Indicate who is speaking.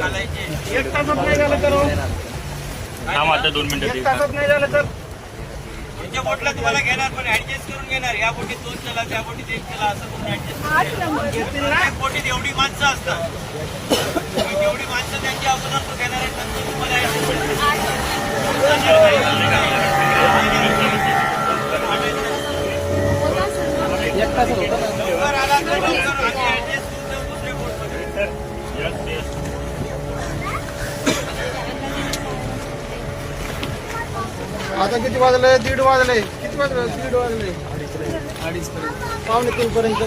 Speaker 1: एक तासात नाही झालं तर
Speaker 2: आता 2 मिनिटं
Speaker 1: एक तासात नाही झालं तर
Speaker 3: तुमच्या बोटला तुम्हाला घेणार पण ऍडजस्ट करून घेणार. या बोटीत 2 चला त्या बोटीत 1 चला असं करून ऍडजस्ट. एक बोटीत एवढी माणसं असतात. एवढी माणसं त्यांची अगोदर तो घेणार आहे नंतर तुम्हाला
Speaker 1: एक तासात होतं ना.
Speaker 3: लवकर आला तर लवकर आम्ही ऍडजस्ट करून देऊ दुसऱ्या बोटमध्ये.
Speaker 1: आता किती वाजले? 1:30 वाजले. किती वाजले? 1:30 वाजले. 2:30 पावणे 3 पर्यंत.